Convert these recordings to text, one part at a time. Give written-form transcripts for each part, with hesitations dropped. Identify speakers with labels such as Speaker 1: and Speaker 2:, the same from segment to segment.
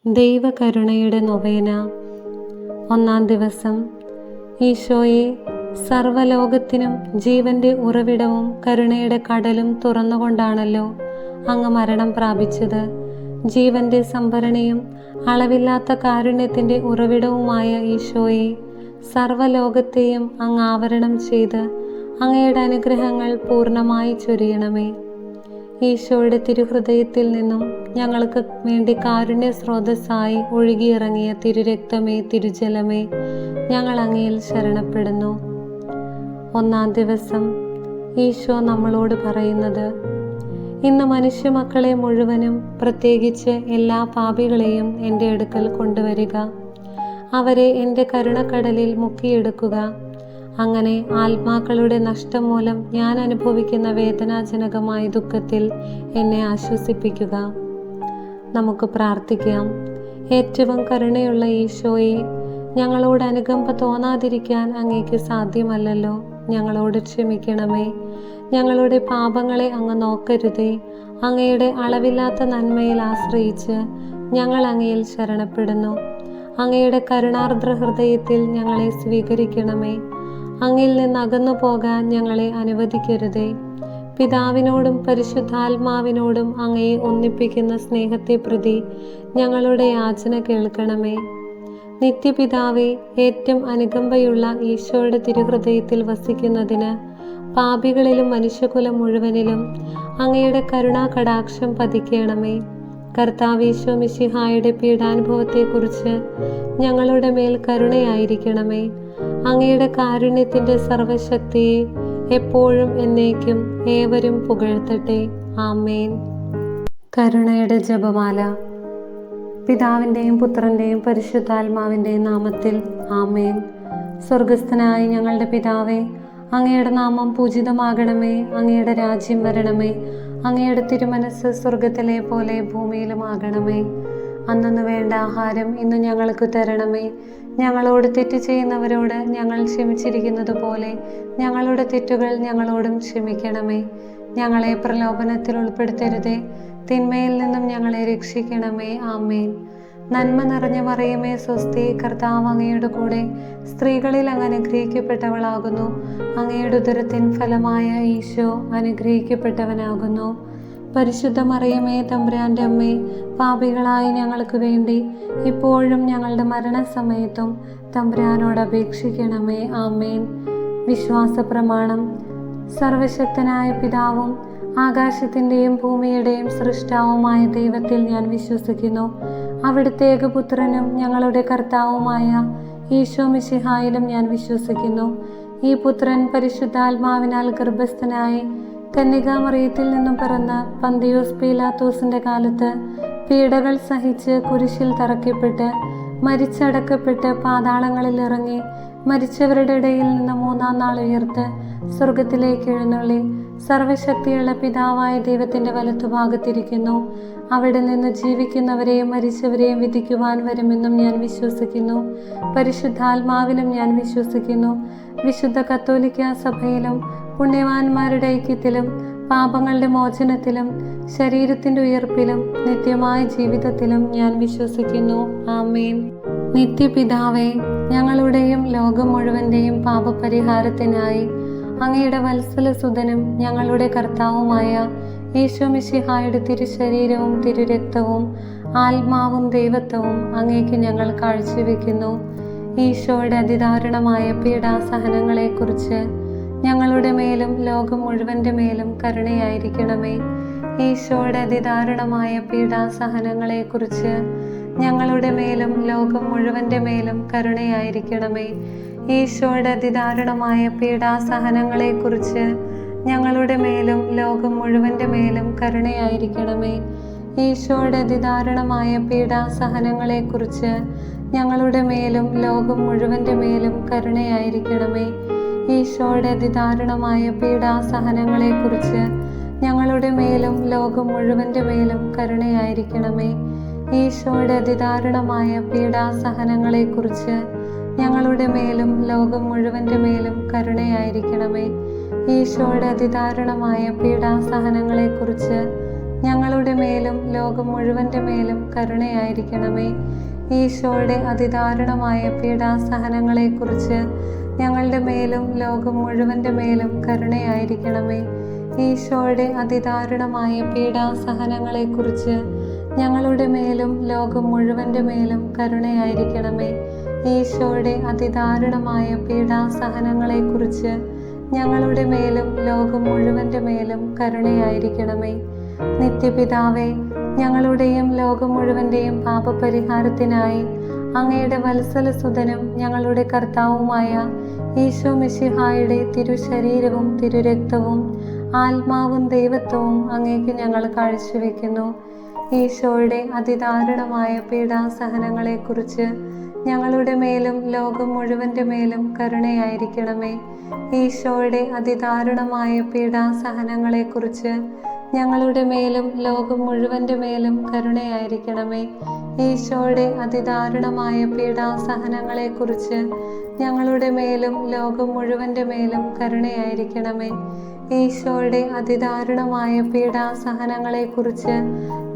Speaker 1: ദൈവകരുണയുടെ നൊവേന. ഒന്നാം ദിവസം. ഈശോയെ, സർവ്വലോകത്തിനും ജീവന്റെ ഉറവിടവും കരുണയുടെ കടലും തുറന്നുകൊണ്ടാണല്ലോ അങ്ങ് മരണം പ്രാപിച്ചത്. ജീവന്റെ സംഭരണിയും അളവില്ലാത്ത കാരുണ്യത്തിൻ്റെ ഉറവിടവുമായ ഈശോയെ, സർവ്വലോകത്തെയും അങ്ങ് ആവരണം ചെയ്ത് അങ്ങയുടെ അനുഗ്രഹങ്ങൾ പൂർണ്ണമായി ചൊരിയണമേ. ഈശോയുടെ തിരുഹൃദയത്തിൽ നിന്നും ഞങ്ങൾക്ക് വേണ്ടി കാരുണ്യ സ്രോതസ്സായി ഒഴുകിയിറങ്ങിയ തിരുരക്തമേ, തിരുജലമേ, ഞങ്ങൾ അങ്ങയിൽ ശരണപ്പെടുന്നു. ഒന്നാം ദിവസം. ഈശോ നമ്മളോട് പറയുന്നത്: ഇന്ന് മനുഷ്യമക്കളെ മുഴുവനും, പ്രത്യേകിച്ച് എല്ലാ പാപികളെയും എൻ്റെ അടുക്കൽ കൊണ്ടുവരിക. അവരെ എൻ്റെ കരുണക്കടലിൽ മുക്കിയെടുക്കുക. അങ്ങനെ ആത്മാക്കളുടെ നഷ്ടം മൂലം ഞാൻ അനുഭവിക്കുന്ന വേദനാജനകമായ ദുഃഖത്തിൽ എന്നെ ആശ്വസിപ്പിക്കുക. നമുക്ക് പ്രാർത്ഥിക്കാം. ഏറ്റവും കരുണയുള്ള ഈശോയെ, ഞങ്ങളോട് അനുകമ്പ തോന്നാതിരിക്കാൻ അങ്ങേക്ക് സാധ്യമല്ലല്ലോ. ഞങ്ങളോട് ക്ഷമിക്കണമേ. ഞങ്ങളുടെ പാപങ്ങളെ അങ്ങ് നോക്കരുതേ. അങ്ങയുടെ അളവില്ലാത്ത നന്മയിൽ ആശ്രയിച്ച് ഞങ്ങൾ അങ്ങയിൽ ശരണപ്പെടുന്നു. അങ്ങയുടെ കരുണാർദ്ര ഹൃദയത്തിൽ ഞങ്ങളെ സ്വീകരിക്കണമേ. അങ്ങിൽ നിന്ന് അകന്നു പോകാൻ ഞങ്ങളെ അനുവദിക്കരുതേ. പിതാവിനോടും പരിശുദ്ധാത്മാവിനോടും അങ്ങയെ ഒന്നിപ്പിക്കുന്ന സ്നേഹത്തെ പ്രതി ഞങ്ങളുടെ യാചന കേൾക്കണമേ. നിത്യപിതാവേ, ഏറ്റവും അനുകമ്പയുള്ള ഈശോയുടെ തിരുഹൃദയത്തിൽ വസിക്കുന്നതിന് പാപികളിലും മനുഷ്യകുലം മുഴുവനിലും അങ്ങയുടെ കരുണാകടാക്ഷം പതിക്കണമേ. കർത്താവീശോ മിശിഹായുടെ പീഡാനുഭവത്തെക്കുറിച്ച് ഞങ്ങളുടെ മേൽ കരുണയായിരിക്കണമേ. അങ്ങയുടെ കാരുണ്യത്തിൻ്റെ സർവശക്തിയെ എപ്പോഴും എന്നേക്കും ഏവരും പുകഴ്ത്തട്ടെ. ആമേൻ. കരുണയുടെ ജപമാല. പിതാവിൻ്റെയും പുത്രൻ്റെയും പരിശുദ്ധാത്മാവിൻ്റെയും നാമത്തിൽ. ആമേൻ. സ്വർഗസ്ഥനായ ഞങ്ങളുടെ പിതാവേ, അങ്ങയുടെ നാമം പൂജിതമാകണമേ. അങ്ങയുടെ രാജ്യം വരണമേ. അങ്ങയുടെ തിരുമനസ്സ് സ്വർഗത്തിലെ പോലെ ഭൂമിയിലുമാകണമേ. അന്നന്ന് വേണ്ട ആഹാരം ഇന്ന് ഞങ്ങൾക്ക് തരണമേ. ഞങ്ങളോട് തെറ്റ് ചെയ്യുന്നവരോട് ഞങ്ങൾ ക്ഷമിച്ചിരിക്കുന്നത് പോലെ ഞങ്ങളുടെ തെറ്റുകൾ ഞങ്ങളോടും ക്ഷമിക്കണമേ. ഞങ്ങളെ പ്രലോഭനത്തിൽ ഉൾപ്പെടുത്തരുതേ. തിന്മയിൽ നിന്നും ഞങ്ങളെ രക്ഷിക്കണമേ. ആമേൻ. നന്മ നിറഞ്ഞ മറിയമേ, സ്വസ്തി, കർത്താവ് അങ്ങയുടെ കൂടെ സ്ത്രീകളിൽ അങ്ങ് അനുഗ്രഹിക്കപ്പെട്ടവളാകുന്നു. അങ്ങയുടെ ഉദരത്തിൻ ഫലമായ ഈശോ അനുഗ്രഹിക്കപ്പെട്ടവനാകുന്നു. പരിശുദ്ധ മറിയമേ, തമ്പുരാൻ്റെ അമ്മേ, പാപികളായി ഞങ്ങൾക്ക് വേണ്ടി ഇപ്പോഴും ഞങ്ങളുടെ മരണസമയത്തും തമ്പുരാനോട് അപേക്ഷിക്കണമേ. ആമേൻ. വിശ്വാസ പ്രമാണം. സർവശക്തനായ പിതാവും ആകാശത്തിൻ്റെയും ഭൂമിയുടെയും സൃഷ്ടാവുമായ ദൈവത്തിൽ ഞാൻ വിശ്വസിക്കുന്നു. അവിടുത്തെ ഏകപുത്രനും ഞങ്ങളുടെ കർത്താവുമായ ഈശോ മിശിഹായിലും ഞാൻ വിശ്വസിക്കുന്നു. ഈ പുത്രൻ പരിശുദ്ധാത്മാവിനാൽ ഗർഭസ്ഥനായി കന്യകാമറിയത്തിൽ നിന്നും പിറന്ന് പന്തിയോസ് പീലാത്തോസിന്റെ കാലത്ത് പീഡകൾ സഹിച്ച് കുരിശിൽ തറയ്ക്കപ്പെട്ട് മരിച്ചടക്കപ്പെട്ട് പാതാളങ്ങളിൽ ഇറങ്ങി മരിച്ചവരുടെ ഇടയിൽ നിന്ന് മൂന്നാം നാൾ ഉയർത്ത് സ്വർഗത്തിലേക്ക് എഴുന്നള്ളി സർവശക്തിയുള്ള പിതാവായ ദൈവത്തിന്റെ വലത്തുഭാഗത്തിരിക്കുന്നു. അവിടെ നിന്ന് ജീവിക്കുന്നവരെയും മരിച്ചവരെയും വിധിക്കുവാൻ വരുമെന്നും ഞാൻ വിശ്വസിക്കുന്നു. പരിശുദ്ധാത്മാവിലും ഞാൻ വിശ്വസിക്കുന്നു. വിശുദ്ധ കത്തോലിക്ക സഭയിലും പുണ്യവാന്മാരുടെ ഐക്യത്തിലും പാപങ്ങളുടെ മോചനത്തിലും ശരീരത്തിന്റെ ഉയർപ്പിലും നിത്യമായ ജീവിതത്തിലും ഞാൻ വിശ്വസിക്കുന്നു. ആമേൻ. നിത്യപിതാവേ, ഞങ്ങളുടെയും ലോകം മുഴുവൻ്റെയും പാപപരിഹാരത്തിനായി അങ്ങയുടെ വത്സലസുതനും ഞങ്ങളുടെ കർത്താവുമായ ഈശോ മിശിഹായുടെ തിരുശരീരവും തിരുരക്തവും ആത്മാവും ദൈവത്വവും അങ്ങേക്ക് ഞങ്ങൾ കാഴ്ചവെക്കുന്നു. ഈശോയുടെ അതിദാരുണമായ പീഡാസഹനങ്ങളെക്കുറിച്ച് ഞങ്ങളുടെ മേലും ലോകം മുഴുവൻ്റെ മേലും കരുണയായിരിക്കണമേ. ഈശോയുടെ അതിദാരുണമായ പീഡാസഹനങ്ങളെക്കുറിച്ച് ഞങ്ങളുടെ മേലും ലോകം മുഴുവൻ്റെ മേലും കരുണയായിരിക്കണമേ. ഈശോയുടെ അതിദാരുണമായ പീഡാസഹനങ്ങളെക്കുറിച്ച് ഞങ്ങളുടെ മേലും ലോകം മുഴുവൻ്റെ മേലും കരുണയായിരിക്കണമേ. ഈശോയുടെ അതിദാരുണമായ പീഡാസഹനങ്ങളെക്കുറിച്ച് ഞങ്ങളുടെ മേലും ലോകം മുഴുവൻ്റെ മേലും കരുണയായിരിക്കണമേ. ഈശോയുടെ അതിദാരുണമായ പീഡാസഹനങ്ങളെക്കുറിച്ച് ഞങ്ങളുടെ മേലും ലോകം മുഴുവൻ്റെ മേലും കരുണയായിരിക്കണമേ. ഈശോയുടെ അതിദാരുണമായ പീഡാസഹനങ്ങളെക്കുറിച്ച് ഞങ്ങളുടെ മേലും ലോകം മുഴുവൻ്റെ മേലും കരുണയായിരിക്കണമേ. ഈശോയുടെ അതിദാരുണമായ പീഡാസഹനങ്ങളെക്കുറിച്ച് ഞങ്ങളുടെ മേലും ലോകം മുഴുവൻ്റെ മേലും കരുണയായിരിക്കണമേ. ഈശോയുടെ അതിദാരുണമായ പീഡാസഹനങ്ങളെക്കുറിച്ച് ഞങ്ങളുടെ മേലും ലോകം മുഴുവൻ്റെ മേലും കരുണയായിരിക്കണമേ. ഈശോയുടെ അതിദാരുണമായ പീഡാസഹനങ്ങളെക്കുറിച്ച് ഞങ്ങളുടെ മേലും ലോകം മുഴുവൻ്റെ മേലും കരുണയായിരിക്കണമേ. ഈശോയുടെ അതിദാരുണമായ പീഡാസഹനങ്ങളെക്കുറിച്ച് ഞങ്ങളുടെ മേലും ലോകം മുഴുവൻ്റെ മേലും കരുണയായിരിക്കണമേ. നിത്യപിതാവേ, ഞങ്ങളുടെയും ലോകം മുഴുവൻ്റെയും പാപപരിഹാരത്തിനായി അങ്ങയുടെ വത്സലസുതനും ഞങ്ങളുടെ കർത്താവുമായ ഈശോ മിശിഹായുടെ തിരുശരീരവും തിരുരക്തവും ആത്മാവും ദൈവത്വവും അങ്ങേക്ക് ഞങ്ങൾ കാഴ്ചവെക്കുന്നു. ഈശോയുടെ അതിദാരുണമായ പീഡാസഹനങ്ങളെക്കുറിച്ച് ഞങ്ങളുടെ മേലും ലോകം മുഴുവൻ്റെ മേലും കരുണയായിരിക്കണമേ. ഈശോയുടെ അതിദാരുണമായ പീഡാസഹനങ്ങളെക്കുറിച്ച് ഞങ്ങളുടെ മേലും ലോകം മുഴുവൻ്റെ മേലും കരുണയായിരിക്കണമേ. ഈശോയുടെ അതിദാരുണമായ പീഡാസഹനങ്ങളെക്കുറിച്ച് ഞങ്ങളുടെ മേലും ലോകം മുഴുവൻ്റെ മേലും കരുണയായിരിക്കണമേ. ഈശോയുടെ അതിദാരുണമായ പീഡാസഹനങ്ങളെക്കുറിച്ച്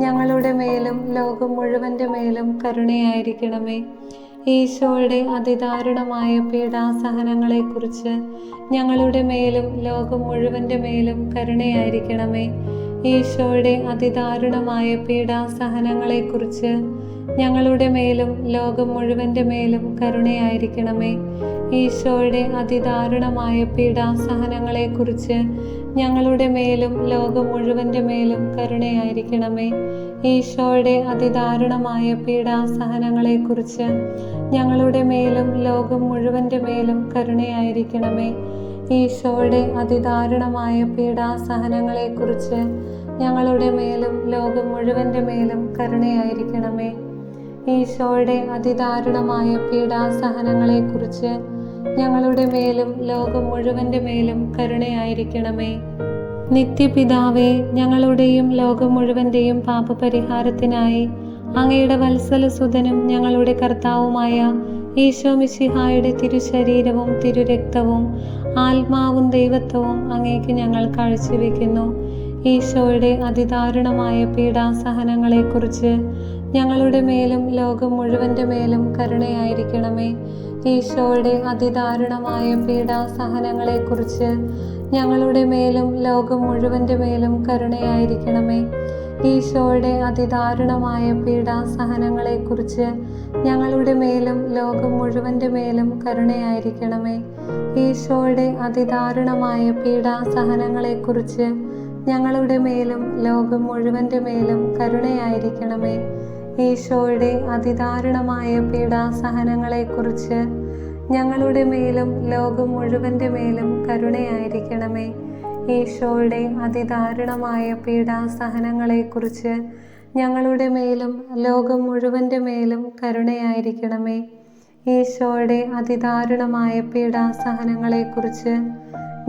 Speaker 1: ഞങ്ങളുടെ മേലും ലോകം മുഴുവൻ്റെ മേലും കരുണയായിരിക്കണമേ. ഈശോയുടെ അതിദാരുണമായ പീഡാസഹനങ്ങളെക്കുറിച്ച് ഞങ്ങളുടെ മേലും ലോകം മുഴുവൻ്റെ മേലും കരുണയായിരിക്കണമേ. ഈശോയുടെ അതിദാരുണമായ പീഡാസഹനങ്ങളെക്കുറിച്ച് ഞങ്ങളുടെ മേലും ലോകം മുഴുവൻ്റെ മേലും കരുണയായിരിക്കണമേ. ഈശോയുടെ അതിദാരുണമായ പീഡാസഹനങ്ങളെക്കുറിച്ച് ഞങ്ങളുടെ മേലും ലോകം മുഴുവൻ്റെ മേലും കരുണയായിരിക്കണമേ. ഈശോയുടെ അതിദാരുണമായ പീഡാസഹനങ്ങളെക്കുറിച്ച് ഞങ്ങളുടെ മേലും ലോകം മുഴുവൻ്റെ മേലും കരുണയായിരിക്കണമേ. ഈശോയുടെ അതിദാരുണമായ പീഡാസഹനങ്ങളെക്കുറിച്ച് ഞങ്ങളുടെ മേലും ലോകം മുഴുവൻ്റെ മേലും കരുണയായിരിക്കണമേ. ഈശോയുടെ അതിദാരുണമായ പീഡാസഹനങ്ങളെക്കുറിച്ച് ഞങ്ങളുടെ മേലും ലോകം മുഴുവൻ്റെ മേലും കരുണയായിരിക്കണമേ. നിത്യപിതാവേ, ഞങ്ങളുടെയും ലോകം മുഴുവൻ്റെയും പാപപരിഹാരത്തിനായി അങ്ങയുടെ വത്സലസുതനും ഞങ്ങളുടെ കർത്താവുമായ ഈശോ മിശിഹായുടെ തിരുശരീരവും തിരുരക്തവും ആത്മാവും ദൈവത്വവും അങ്ങേക്ക് ഞങ്ങൾ കാഴ്ചവെക്കുന്നു. ഈശോയുടെ അതിദാരുണമായ പീഡാസഹനങ്ങളെക്കുറിച്ച് ഞങ്ങളുടെ മേലും ലോകം മുഴുവൻ്റെ മേലും കരുണയായിരിക്കണമേ. ഈശോയുടെ അതിദാരുണമായ പീഡാസഹനങ്ങളെക്കുറിച്ച് ഞങ്ങളുടെ മേലും ലോകം മുഴുവൻ്റെ മേലും കരുണയായിരിക്കണമേ. ഈശോയുടെ അതിദാരുണമായ പീഡാസഹനങ്ങളെക്കുറിച്ച് ഞങ്ങളുടെ മേലും ലോകം മുഴുവൻ്റെ മേലും കരുണയായിരിക്കണമേ. ഈശോയുടെ അതിദാരുണമായ പീഡാസഹനങ്ങളെക്കുറിച്ച് ഞങ്ങളുടെ മേലും ലോകം മുഴുവൻ്റെ മേലും കരുണയായിരിക്കണമേ. ഈശോയുടെ അതിദാരുണമായ പീഡാസഹനങ്ങളെക്കുറിച്ച് ഞങ്ങളുടെ മേലും ലോകം മുഴുവൻ്റെ മേലും കരുണയായിരിക്കണമേ. ഈശോയുടെ അതിദാരുണമായ പീഡാസഹനങ്ങളെക്കുറിച്ച് ഞങ്ങളുടെ മേലും ലോകം മുഴുവൻ്റെ മേലും കരുണയായിരിക്കണമേ. ഈശോയുടെ അതിദാരുണമായ പീഡാസഹനങ്ങളെക്കുറിച്ച്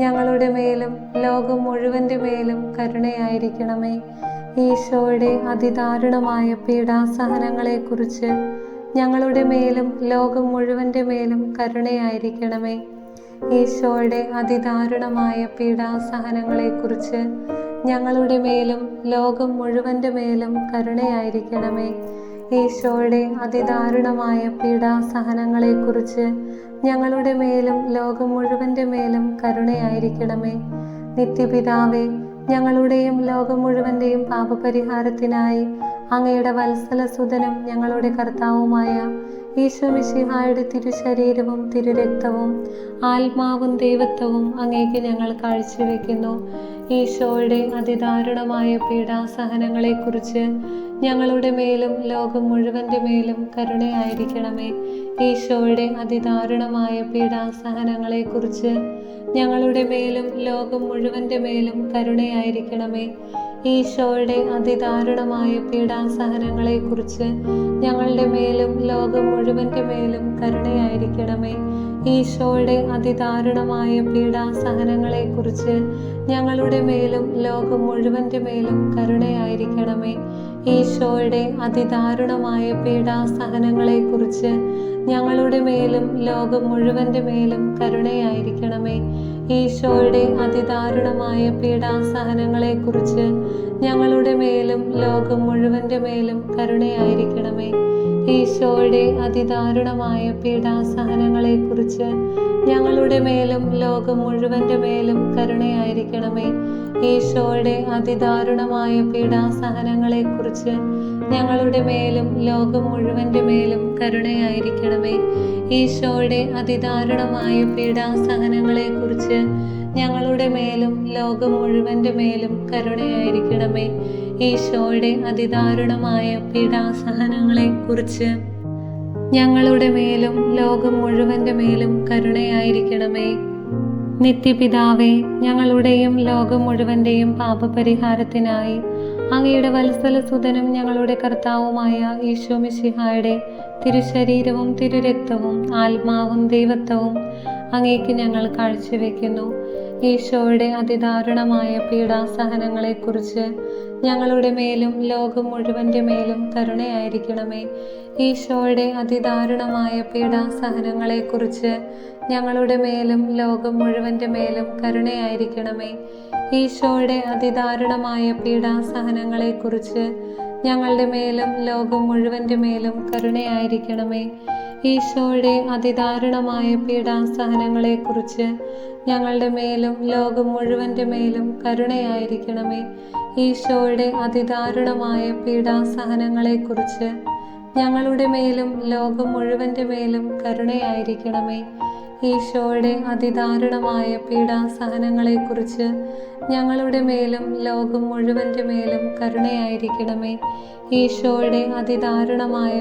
Speaker 1: ഞങ്ങളുടെ മേലും ലോകം മുഴുവൻ്റെ മേലും കരുണയായിരിക്കണമേ. ഈശോയുടെ അതിദാരുണമായ പീഡാസഹനങ്ങളെക്കുറിച്ച് ഞങ്ങളുടെ മേലും ലോകം മുഴുവൻ്റെ മേലും കരുണയായിരിക്കണമേ. ഈശോയുടെ അതിദാരുണമായ പീഡാസഹനങ്ങളെക്കുറിച്ച് ഞങ്ങളുടെ മേലും ലോകം മുഴുവൻ്റെ മേലും കരുണയായിരിക്കണമേ. ഈശോയുടെ അതിദാരുണമായ പീഡാസഹനങ്ങളെക്കുറിച്ച് ഞങ്ങളുടെ മേലും ലോകം മുഴുവൻ്റെ മേലും കരുണയായിരിക്കണമേ. നിത്യപിതാവേ, ഞങ്ങളുടെയും ലോകം മുഴുവൻ്റെയും പാപപരിഹാരത്തിനായി അങ്ങയുടെ വത്സലസുതനും ഞങ്ങളുടെ കർത്താവുമായ ഈശോ മിശിഹായുടെ തിരുശരീരവും തിരുരക്തവും ആത്മാവും ദൈവത്വവും അങ്ങേക്ക് ഞങ്ങൾ കാഴ്ചവെക്കുന്നു. ഈശോയുടെ അതിദാരുണമായ പീഡാസഹനങ്ങളെക്കുറിച്ച് ഞങ്ങളുടെ മേലും ലോകം മുഴുവൻ്റെ മേലും കരുണയായിരിക്കണമേ. ഈശോയുടെ അതിദാരുണമായ പീഡാസഹനങ്ങളെക്കുറിച്ച് ഞങ്ങളുടെ മേലും ലോകം മുഴുവൻ്റെ മേലും കരുണയായിരിക്കണമേ. ഈശോയുടെ അതിദാരുണമായ പീഡാസഹനങ്ങളെക്കുറിച്ച് ഞങ്ങളുടെ മേലും ലോകം മുഴുവൻ്റെ മേലും കരുണയായിരിക്കണമേ. ഈശോയുടെ അതിദാരുണമായ പീഡാസഹനങ്ങളെക്കുറിച്ച് ഞങ്ങളുടെ മേലും ലോകം മുഴുവൻ്റെ മേലും കരുണയായിരിക്കണമേ. ഈശോയുടെ അതിദാരുണമായ പീഡാസഹനങ്ങളെക്കുറിച്ച് ഞങ്ങളുടെ മേലും ലോകം മുഴുവൻ്റെ മേലും കരുണയായിരിക്കണമേ. ഈശോയുടെ അതിദാരുണമായ പീഡാസഹനങ്ങളെക്കുറിച്ച് ഞങ്ങളുടെ മേലും ലോകം മുഴുവൻ്റെ മേലും കരുണയായിരിക്കണമേ. ഈശോയുടെ അതിദാരുണമായ പീഡാസഹനങ്ങളെക്കുറിച്ച് ഞങ്ങളുടെ മേലും ലോകം മുഴുവൻ്റെ മേലും കരുണയായിരിക്കണമേ. ഈശോയുടെ അതിദാരുണമായ പീഡാസഹനങ്ങളെക്കുറിച്ച് ഞങ്ങളുടെ മേലും ലോകം മുഴുവൻ്റെ മേലും കരുണയായിരിക്കണമേ. ഈശോയുടെ അതിദാരുണമായ പീഡാസഹനങ്ങളെക്കുറിച്ച് ഞങ്ങളുടെ മേലും ലോകം മുഴുവൻ്റെ മേലും കരുണയായിരിക്കണമേ. ഈശോയുടെ അതിദാരുണമായ പീഡാസഹനങ്ങളെക്കുറിച്ച് ഞങ്ങളുടെ മേലും ലോകം മുഴുവൻ്റെ മേലും കരുണയായിരിക്കണമേ. നിത്യപിതാവേ, ഞങ്ങളുടെയും ലോകം മുഴുവൻ്റെയും പാപപരിഹാരത്തിനായി അങ്ങയുടെ വത്സലസുതനും ഞങ്ങളുടെ കർത്താവുമായ ഈശോ മിശിഹായുടെ തിരുശരീരവും തിരുരക്തവും ആത്മാവും ദൈവത്വവും അങ്ങേക്ക് ഞങ്ങൾ കാഴ്ചവെക്കുന്നു. ഈശോയുടെ അതിദാരുണമായ പീഡാസഹനങ്ങളെക്കുറിച്ച് ഞങ്ങളുടെ മേലും ലോകം മുഴുവൻ്റെ മേലും കരുണയായിരിക്കണമേ. ഈശോയുടെ അതിദാരുണമായ പീഡാസഹനങ്ങളെക്കുറിച്ച് ഞങ്ങളുടെ മേലും ലോകം മുഴുവൻ്റെ മേലും കരുണയായിരിക്കണമേ. ഈശോയുടെ അതിദാരുണമായ പീഡാസഹനങ്ങളെക്കുറിച്ച് ഞങ്ങളുടെ മേലും ലോകം മുഴുവൻ്റെ മേലും കരുണയായിരിക്കണമേ. ഈശോയുടെ അതിദാരുണമായ പീഡാസഹനങ്ങളെക്കുറിച്ച് ഞങ്ങളുടെ മേലും ലോകം മുഴുവൻ്റെ മേലും കരുണയായിരിക്കണമേ. ഈശോയുടെ അതിദാരുണമായ പീഡാസഹനങ്ങളെക്കുറിച്ച് ഞങ്ങളുടെ മേലും ലോകം മുഴുവൻ്റെ മേലും കരുണയായിരിക്കണമേ. ഈശോയുടെ അതിദാരുണമായ പീഡാസഹനങ്ങളെക്കുറിച്ച് ഞങ്ങളുടെ മേലും ലോകം മുഴുവൻ്റെ മേലും കരുണയായിരിക്കണമേ. ഈശോയുടെ അതിദാരുണമായ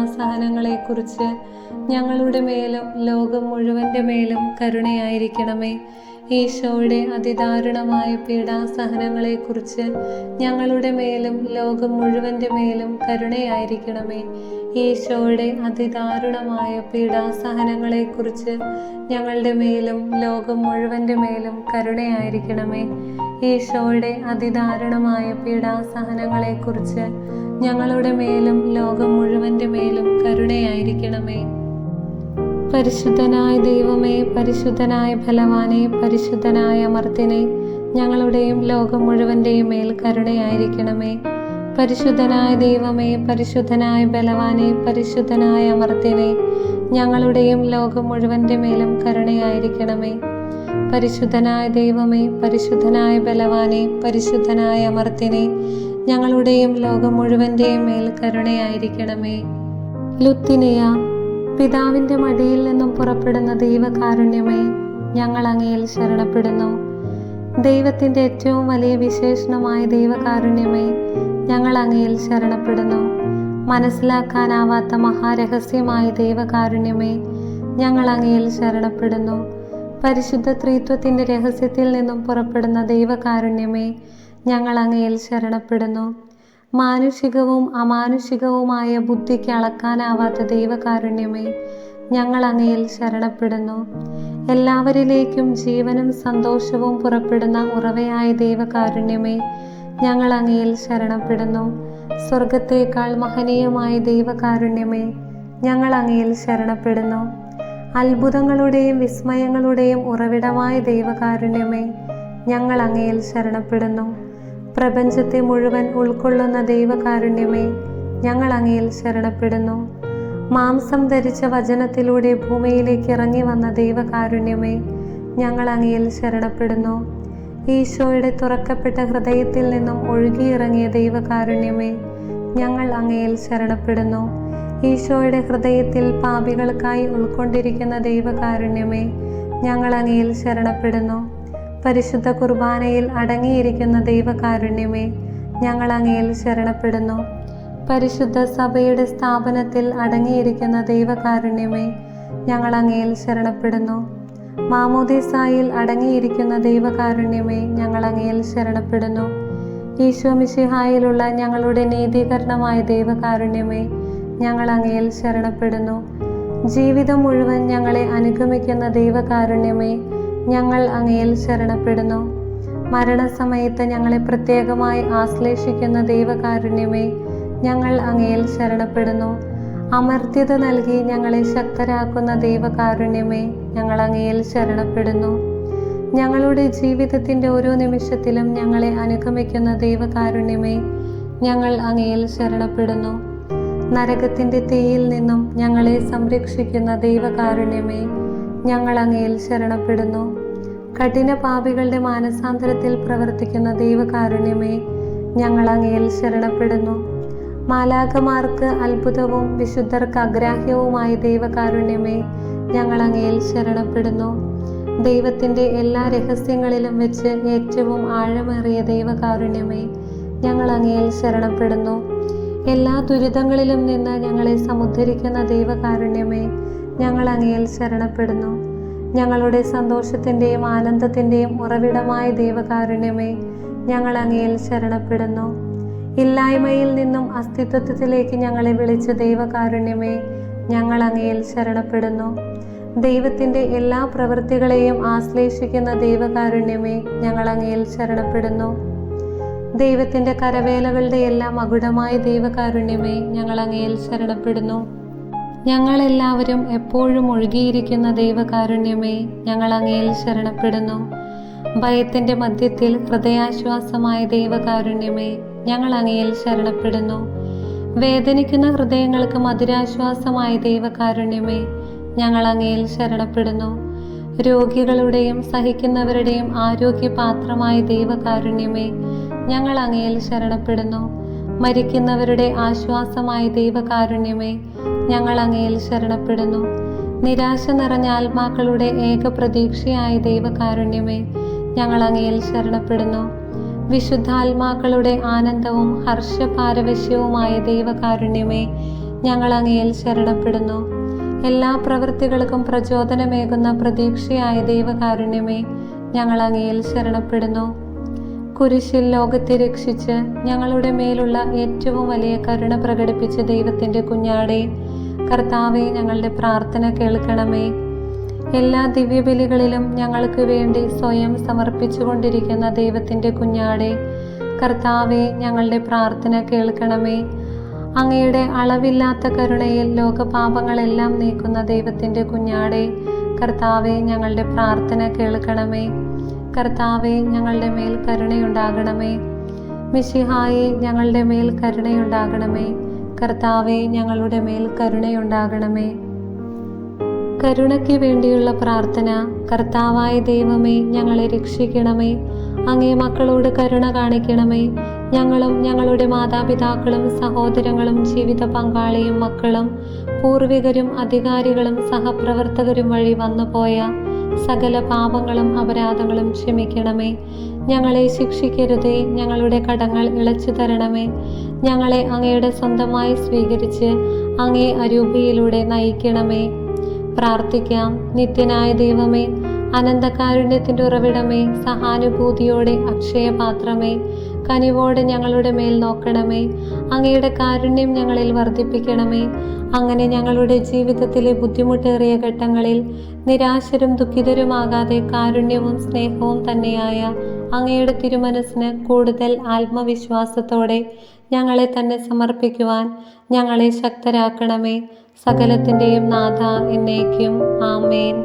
Speaker 1: പീഡാസഹനങ്ങളെക്കുറിച്ച് ഞങ്ങളുടെ മേലും ലോകം മുഴുവൻ്റെ മേലും കരുണയായിരിക്കണമേ. ഈശോയുടെ അതിദാരുണമായ പീഡാസഹനങ്ങളെക്കുറിച്ച് ഞങ്ങളുടെ മേലും ലോകം മുഴുവൻ്റെ മേലും കരുണയായിരിക്കണമേ. ഈശോയുടെ അതിദാരുണമായ പീഡാസഹനങ്ങളെക്കുറിച്ച് ഞങ്ങളുടെ മേലും ലോകം മുഴുവൻ്റെ മേലും കരുണയായിരിക്കണമേ. ഈശോയുടെ അതിദാരുണമായ പീഡാസഹനങ്ങളെക്കുറിച്ച് ഞങ്ങളുടെ മേലും ലോകം മുഴുവൻ്റെ മേലും കരുണയായിരിക്കണമേ. പരിശുദ്ധനായ ദൈവമേ, പരിശുദ്ധനായ ബലവാനെ, പരിശുദ്ധനായ അമർത്തിനെ, ഞങ്ങളുടെയും ലോകം മുഴുവൻ്റെയും മേൽ കരുണയായിരിക്കണമേ. പരിശുദ്ധനായ ദൈവമേ, പരിശുദ്ധനായ ബലവാനെ, പരിശുദ്ധനായ അമർത്തിനെ, ഞങ്ങളുടെയും ലോകം മുഴുവൻ്റെ മേലും കരുണയായിരിക്കണമേ. പരിശുദ്ധനായ ദൈവമേ, പരിശുദ്ധനായ ബലവാനെ, പരിശുദ്ധനായ അമർത്തിനെ, ഞങ്ങളുടെയും ലോകം മുഴുവൻ്റെയും മേൽ കരുണയായിരിക്കണമേ. ലുത്തിനിയ, പിതാവിൻ്റെ മടിയിൽ നിന്നും പുറപ്പെടുന്ന ദൈവകാരുണ്യമേ, ഞങ്ങൾ അങ്ങയിൽ ശരണപ്പെടുന്നു. ദൈവത്തിൻ്റെ ഏറ്റവും വലിയ വിശേഷണമായ ദൈവകാരുണ്യമേ, ഞങ്ങൾ അങ്ങയിൽ ശരണപ്പെടുന്നു. മനസ്സിലാക്കാനാവാത്ത മഹാരഹസ്യമായ ദൈവകാരുണ്യമേ, ഞങ്ങൾ അങ്ങയിൽ ശരണപ്പെടുന്നു. പരിശുദ്ധ ത്രിത്വത്തിൻ്റെ രഹസ്യത്തിൽ നിന്നും പുറപ്പെടുന്ന ദൈവകാരുണ്യമേ, ഞങ്ങൾ അങ്ങയിൽ ശരണപ്പെടുന്നു. മാനുഷികവും അമാനുഷികവുമായ ബുദ്ധിക്ക് അളക്കാനാവാത്ത ദൈവകാരുണ്യമേ, ഞങ്ങൾ അങ്ങയിൽ ശരണപ്പെടുന്നു. എല്ലാവരിലേക്കും ജീവനും സന്തോഷവും പുറപ്പെടുന്ന ഉറവയായ ദൈവകാരുണ്യമേ, ഞങ്ങൾ അങ്ങയിൽ ശരണപ്പെടുന്നു. സ്വർഗത്തേക്കാൾ മഹനീയമായ ദൈവകാരുണ്യമേ, ഞങ്ങൾ അങ്ങയിൽ ശരണപ്പെടുന്നു. അത്ഭുതങ്ങളുടെയും വിസ്മയങ്ങളുടെയും ഉറവിടമായ ദൈവകാരുണ്യമേ, ഞങ്ങൾ അങ്ങയിൽ ശരണപ്പെടുന്നു. പ്രപഞ്ചത്തെ മുഴുവൻ ഉൾക്കൊള്ളുന്ന ദൈവകാരുണ്യമേ, ഞങ്ങൾ അങ്ങയിൽ ശരണപ്പെടുന്നു. മാംസം ധരിച്ച വചനത്തിലൂടെ ഭൂമിയിലേക്ക് ഇറങ്ങി വന്ന ദൈവകാരുണ്യമേ, ഞങ്ങൾ അങ്ങയിൽ ശരണപ്പെടുന്നു. ഈശോയുടെ തുറക്കപ്പെട്ട ഹൃദയത്തിൽ നിന്നും ഒഴുകിയിറങ്ങിയ ദൈവകാരുണ്യമേ, ഞങ്ങൾ അങ്ങയിൽ ശരണപ്പെടുന്നു. ഈശോയുടെ ഹൃദയത്തിൽ പാപികൾക്കായി ഉൾക്കൊണ്ടിരിക്കുന്ന ദൈവകാരുണ്യമേ, ഞങ്ങൾ അങ്ങയിൽ ശരണപ്പെടുന്നു. പരിശുദ്ധ കുർബാനയിൽ അടങ്ങിയിരിക്കുന്ന ദൈവകാരുണ്യമേ, ഞങ്ങൾ അങ്ങയിൽ ശരണപ്പെടുന്നു. പരിശുദ്ധ സഭയുടെ സ്ഥാപനത്തിൽ അടങ്ങിയിരിക്കുന്ന ദൈവകാരുണ്യമേ, ഞങ്ങൾ അങ്ങയിൽ ശരണപ്പെടുന്നു. മാമോദീസായിൽ അടങ്ങിയിരിക്കുന്ന ദൈവകാരുണ്യമേ, ഞങ്ങൾ അങ്ങയിൽ ശരണപ്പെടുന്നു. ഈശോ മിശിഹായിലുള്ള ഞങ്ങളുടെ നീതീകരണമായ ദൈവകാരുണ്യമേ, ഞങ്ങൾ അങ്ങയിൽ ശരണപ്പെടുന്നു. ജീവിതം മുഴുവൻ ഞങ്ങളെ അനുഗമിക്കുന്ന ദൈവകാരുണ്യമേ, ഞങ്ങൾ അങ്ങയിൽ ശരണപ്പെടുന്നു. മരണസമയത്ത് ഞങ്ങളെ പ്രത്യേകമായി ആശ്ലേഷിക്കുന്ന ദൈവകാരുണ്യമേ, ഞങ്ങൾ അങ്ങയിൽ ശരണപ്പെടുന്നു. അമർത്യത നൽകി ഞങ്ങളെ ശക്തരാക്കുന്ന ദൈവകാരുണ്യമേ, ഞങ്ങൾ അങ്ങയിൽ ശരണപ്പെടുന്നു. ഞങ്ങളുടെ ജീവിതത്തിൻ്റെ ഓരോ നിമിഷത്തിലും ഞങ്ങളെ അനുഗമിക്കുന്ന ദൈവകാരുണ്യമേ, ഞങ്ങൾ അങ്ങയിൽ ശരണപ്പെടുന്നു. നരകത്തിൻ്റെ തീയിൽ നിന്നും ഞങ്ങളെ സംരക്ഷിക്കുന്ന ദൈവകാരുണ്യമേ, ഞങ്ങൾ അങ്ങയിൽ ശരണപ്പെടുന്നു. കഠിന പാപികളുടെ മാനസാന്തരത്തിൽ പ്രവർത്തിക്കുന്ന ദൈവകാരുണ്യമേ, ഞങ്ങൾ അങ്ങയിൽ ശരണപ്പെടുന്നു. മാലാഖമാർക്ക് അത്ഭുതവും വിശുദ്ധർക്ക് അഗ്രാഹ്യവുമായ ദൈവകാരുണ്യമേ, ഞങ്ങൾ അങ്ങയിൽ ശരണപ്പെടുന്നു. ദൈവത്തിൻ്റെ എല്ലാ രഹസ്യങ്ങളിലും വെച്ച് ഏറ്റവും ആഴമേറിയ ദൈവകാരുണ്യമേ, ഞങ്ങൾ അങ്ങയിൽ ശരണപ്പെടുന്നു. എല്ലാ ദുരിതങ്ങളിലും നിന്ന് ഞങ്ങളെ സമുദ്ധരിക്കുന്ന ദൈവകാരുണ്യമേ, ഞങ്ങൾ അങ്ങയിൽ ശരണപ്പെടുന്നു. ഞങ്ങളുടെ സന്തോഷത്തിൻ്റെയും ആനന്ദത്തിൻ്റെയും ഉറവിടമായ ദൈവകാരുണ്യമേ, ഞങ്ങൾ അങ്ങയിൽ ശരണപ്പെടുന്നു. ഇല്ലായ്മയിൽ നിന്നും അസ്തിത്വത്തിലേക്ക് ഞങ്ങളെ വിളിച്ച ദൈവകാരുണ്യമേ, ഞങ്ങൾ അങ്ങയിൽ ശരണപ്പെടുന്നു. ദൈവത്തിൻ്റെ എല്ലാ പ്രവൃത്തികളെയും ആശ്ലേഷിക്കുന്ന ദൈവകാരുണ്യമേ, ഞങ്ങൾ അങ്ങയിൽ ശരണപ്പെടുന്നു. ദൈവത്തിൻ്റെ കരവേലകളുടെ എല്ലാം മകുടമായ ദൈവകാരുണ്യമേ, ഞങ്ങൾ അങ്ങയിൽ ശരണപ്പെടുന്നു. ഞങ്ങളെല്ലാവരും എപ്പോഴും ഒഴുകിയിരിക്കുന്ന ദൈവകാരുണ്യമേ, ഞങ്ങൾ അങ്ങയിൽ ശരണപ്പെടുന്നു. ഭയത്തിൻ്റെ മധ്യത്തിൽ ഹൃദയാശ്വാസമായ ദൈവകാരുണ്യമേ, ഞങ്ങൾ അങ്ങയിൽ ശരണപ്പെടുന്നു. വേദനിക്കുന്ന ഹൃദയങ്ങൾക്ക് മധുരാശ്വാസമായ ദൈവകാരുണ്യമേ, ഞങ്ങൾ അങ്ങയിൽ ശരണപ്പെടുന്നു. രോഗികളുടെയും സഹിക്കുന്നവരുടെയും ആരോഗ്യപാത്രമായ ദൈവകാരുണ്യമേ, ഞങ്ങൾ അങ്ങയിൽ ശരണപ്പെടുന്നു. മരിക്കുന്നവരുടെ ആശ്വാസമായ ദൈവകാരുണ്യമേ, ഞങ്ങൾ അങ്ങയിൽ ശരണപ്പെടുന്നു. നിരാശ നിറഞ്ഞ ആത്മാക്കളുടെ ഏകപ്രതീക്ഷയായ ദൈവകാരുണ്യമേ, ഞങ്ങൾ അങ്ങയിൽ ശരണപ്പെടുന്നു. വിശുദ്ധാത്മാക്കളുടെ ആനന്ദവും ഹർഷപാരവശ്യവുമായ ദൈവകാരുണ്യമേ, ഞങ്ങൾ അങ്ങയിൽ ശരണപ്പെടുന്നു. എല്ലാ പ്രവൃത്തികൾക്കും പ്രചോദനമേകുന്ന പ്രതീക്ഷയായ ദൈവകാരുണ്യമേ, ഞങ്ങൾ അങ്ങയിൽ ശരണപ്പെടുന്നു. കുരിശിൽ ലോകത്തെ രക്ഷിച്ച് ഞങ്ങളുടെ മേലുള്ള ഏറ്റവും വലിയ കരുണ പ്രകടിപ്പിച്ച ദൈവത്തിൻ്റെ കുഞ്ഞാടേ, കർത്താവേ, ഞങ്ങളുടെ പ്രാർത്ഥന കേൾക്കണമേ. എല്ലാ ദിവ്യബലികളിലും ഞങ്ങൾക്ക് വേണ്ടി സ്വയം സമർപ്പിച്ചുകൊണ്ടിരിക്കുന്ന ദൈവത്തിൻ്റെ കുഞ്ഞാടേ, കർത്താവേ, ഞങ്ങളുടെ പ്രാർത്ഥന കേൾക്കണമേ. അങ്ങയുടെ അളവില്ലാത്ത കരുണയിൽ ലോകപാപങ്ങളെല്ലാം നീക്കുന്ന ദൈവത്തിൻ്റെ കുഞ്ഞാടേ, കർത്താവേ, ഞങ്ങളുടെ പ്രാർത്ഥന കേൾക്കണമേ. കർത്താവേ, ഞങ്ങളുടെ മേൽ കരുണയുണ്ടാകണമേ. മിശിഹായേ, ഞങ്ങളുടെ മേൽ കരുണയുണ്ടാകണമേ. കർത്താവേ, ഞങ്ങളുടെ മേൽ കരുണയുണ്ടാകണമേ. കരുണയ്ക്ക് വേണ്ടിയുള്ള പ്രാർത്ഥന. കർത്താവായ ദൈവമേ, ഞങ്ങളെ രക്ഷിക്കണമേ. അങ്ങേ മക്കളോട് കരുണ കാണിക്കണമേ. ഞങ്ങളും ഞങ്ങളുടെ മാതാപിതാക്കളും സഹോദരങ്ങളും ജീവിത പങ്കാളിയും മക്കളും പൂർവികരും അധികാരികളും സഹപ്രവർത്തകരും വഴി വന്നുപോയ സകല പാപങ്ങളും അപരാധങ്ങളും ക്ഷമിക്കണമേ. ഞങ്ങളെ ശിക്ഷിക്കരുതേ. ഞങ്ങളുടെ കടങ്ങൾ ഇളച്ചു തരണമേ. ഞങ്ങളെ അങ്ങയുടെ സ്വന്തമായി സ്വീകരിച്ച് അങ്ങേ അരൂപിയിലൂടെ നയിക്കണമേ. പ്രാർത്ഥിക്കാം. നിത്യനായ ദൈവമേ, അനന്തകാരുണ്യത്തിൻ്റെ ഉറവിടമേ, സഹാനുഭൂതിയോടെ അക്ഷയപാത്രമേ, കനിവോടെ ഞങ്ങളുടെ മേൽ നോക്കണമേ. അങ്ങയുടെ കാരുണ്യം ഞങ്ങളിൽ വർദ്ധിപ്പിക്കണമേ. അങ്ങനെ ഞങ്ങളുടെ ജീവിതത്തിലെ ബുദ്ധിമുട്ടേറിയ ഘട്ടങ്ങളിൽ നിരാശരും ദുഃഖിതരുമാകാതെ കാരുണ്യവും സ്നേഹവും തന്നെയായ അങ്ങയുടെ തിരുമനസ്സിന് കൂടുതൽ ആത്മവിശ്വാസത്തോടെ ഞങ്ങളെ തന്നെ സമർപ്പിക്കുവാൻ ഞങ്ങളെ ശക്തരാക്കണമേ. സകലത്തിൻ്റെയും നാഥ എന്നേക്കും. ആമേൻ.